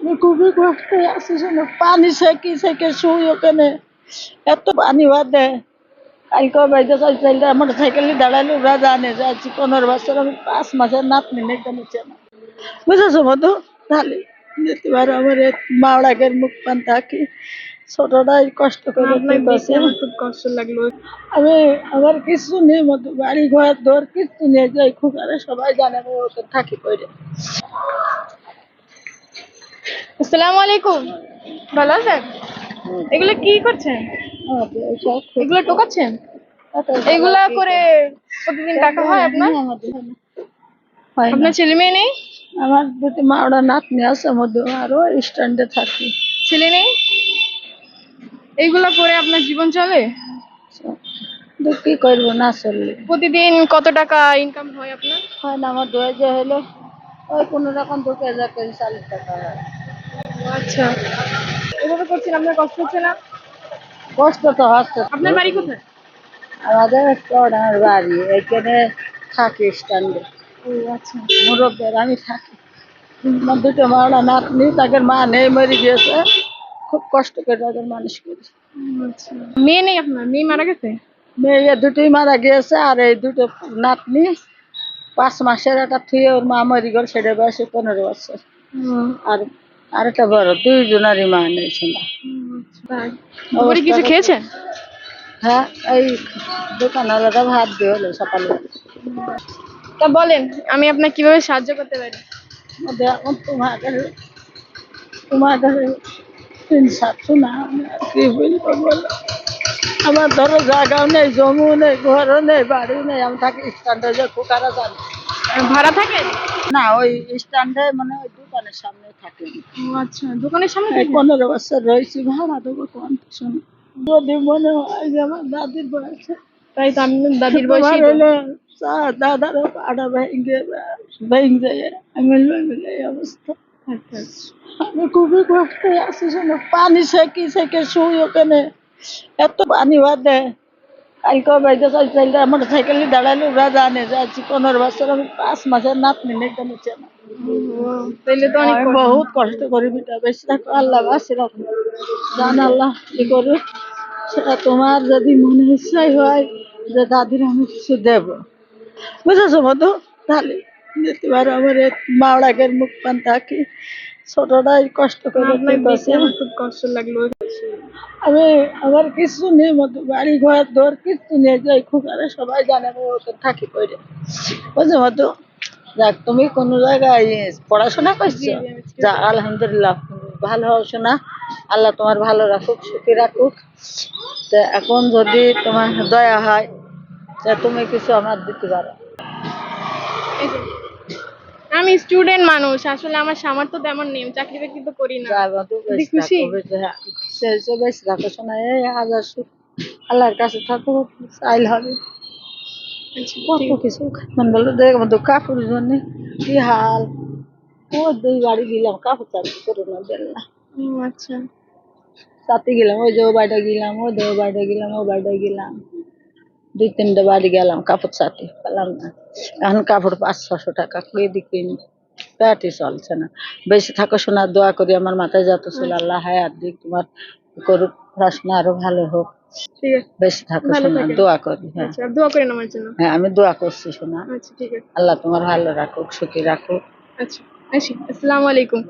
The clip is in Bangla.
আমি খুবই কষ্টে আছি, শোনো পানি সেকি সেকে শুই ওখানে, এত পানি বাদে। কালকে বাইরে চাইলে মোটর সাইকেলে দাঁড়ালে ওরা জানে যে আছি 15 বছর, আমি 5 মাসের নাতনি নেই না, বুঝেছো মধু? তাহলে যেতে পারো আমার মাওড়াকের মুখ পান থাকি, ছোটটাই কষ্ট করে আমার খুব কষ্ট লাগলো। আমি আমার কিছু নেই মধু, বাড়ি ঘর দর কিছু নিয়ে যাই খুব, আরে সবাই জানে আমি ওকে থাকি করে। আসসালামু আলাইকুম, ভালো আছেন? এগুলো কি করছেন? এগুলো টোকাচ্ছেন? এগুলা করে প্রতিদিন টাকা হয় আপনার? আপনার ছেলে মেয়ে নেই? আমার দুটি মাওড়া নাতনি আছে মধ্যে, আরো স্ট্যান্ডে থাকি। ছেলে নেই? এইগুলা করে আপনার জীবন চলে? কি করবো, না চললে প্রতিদিন কত টাকা ইনকাম হয় আপনার? হয় না, আমার দোয়া যে হলো ওই কোনো রকম 2,000 করে 40 টাকা হয়। আচ্ছা, এভাবে করছেন, আপনার কষ্ট হচ্ছে না? কষ্ট তো হচ্ছে। আপনার বাড়ি কোথায়? আমাদের চড়ার বাড়ি এখানে থাকি স্ট্যান্ডে। ও আচ্ছা। মুরব্বের আমি থাকি। আমার দুটো মাওড়া নাতনি, তাদের মা নেই, মরে গিয়েছে, খুব কষ্ট করে তাদের মানুষ করি। আচ্ছা, মেয়ে নেই আপনার? মেয়ে মারা গেছে? মেয়ে দুটোই মারা গিয়েছে, আর এই দুটো নাতনি 5 মাসের, একটা থুয়ে ওর মা মরি গেল, সেটা বয়সে 15 বছর। আর আর একটা বড়, দুইজনারই মা নেই শোনা। দুপুরে কিছু খেয়েছেন? হ্যাঁ, এই দোকানওয়ালাটা ভাত দিয়ে হলো সকালে। তা বলেন, আমি আপনার কিভাবে সাহায্য করতে পারি? এখন তোমাদের ইনসাফ শোনা, আমি আর কি বলবো বলো। আমার ধরো জায়গাও নেই, জমিও নেই, ঘরও নেই, বাড়িও নেই, আমি থাকি স্ট্যান্ডে, যে খোকারা জানে। ভাড়া থাকেন? না, ওই স্ট্যান্ডে, মানে ওই দোকানের সামনে থাকি। আচ্ছা, দোকানের সামনে থাকেন? 15 বছর রয়েছি, ভাড়া দেবো কোন শোনো। যদি মনে হয় যে আমার দাদির বয়সে, তাই তো আমি দাদির বয়সী। দাদারও পাড়া ভেঙে ভেঙে যায়, আমি মিলে এই অবস্থা। আচ্ছা, আমি খুবই কষ্টে আছি, শোনো পানি সেকি সেকে শুই ওখানে, এত পানি বাদে। কালকে বাইরে চাইলে মোটর সাইকেলে দাঁড়ালে ওরা জানে যে আছি 15 বছর, আমি 5 মাসের নাতনি নেই না। তাইলে তো অনেক আমি বহুত কষ্ট করি, বিটা বেশি থাকো আল্লাহ বাসি রাখো, জান আল্লাহ কি করুক, সেটা তোমার যদি মনে ইচ্ছাই হয় যে দাদির আমি কিছু দেব, বুঝেছো মধু? তাহলে যেতে পারো আমার মাওড়াকের মুখ পান থাকি, ছোটটাই কষ্ট করে। আমার খুব কষ্ট লাগলো। আমি আমার কিছু নেই মধু, বাড়ি ঘর দর কিছু নিয়ে যাই খুব, আরে সবাই জানে আমি ওকে থাকি করে, বুঝছো মধু? যাক, তুমি কোন জায়গায় পড়াশোনা করছো? যা, আলহামদুলিল্লাহ, ভালো হও শোনা, আল্লাহ তোমার ভালো রাখুক, সুখী রাখুক। তো এখন যদি তোমার দয়া হয় তা তুমি কিছু আমার দিতে পারো। আমি স্টুডেন্ট মানুষ, আসলে আমার সামর্থ্য তেমন নেই, চাকরি বাকরি তো করি না। খুশি? বেশ রাখো শোনা, এই হাজার সুখ আল্লাহর কাছে থাকো, চাইল হবে কত কিছু। মানে বললো দেখ মতো কাপড় জন্য কি হাল, ও 2 বাড়ি গেলাম কাপড় চাকরি করে না বেলা। আচ্ছা, সাথে গেলাম, ওই যে ও বাড়িটা গেলাম, ও দে ও বাড়িটা গেলাম, ও বাড়িটা গেলাম, 2-3টে বাড়ি গেলাম, কাপড় সাথে পেলাম না। এখন কাপড় 500-600 টাকা করে দিকে পেটই চলছে না। বেশি থাকো শোনা, দোয়া করি, আমার মাথায় যত ছিল আল্লাহ হায়াত দিক, তোমার করুক, পড়াশোনা আরো ভালো হোক। ঠিক আছে, বেশি থাকো শোনা, দোয়া করি। হ্যাঁ, দোয়া করেন আমার জন্য। হ্যাঁ, আমি দোয়া করছি শোনা। আচ্ছা, ঠিক আছে। আল্লাহ তোমার ভালো রাখুক, সুখী রাখুক। আচ্ছা, আসি। আসসালামু আলাইকুম।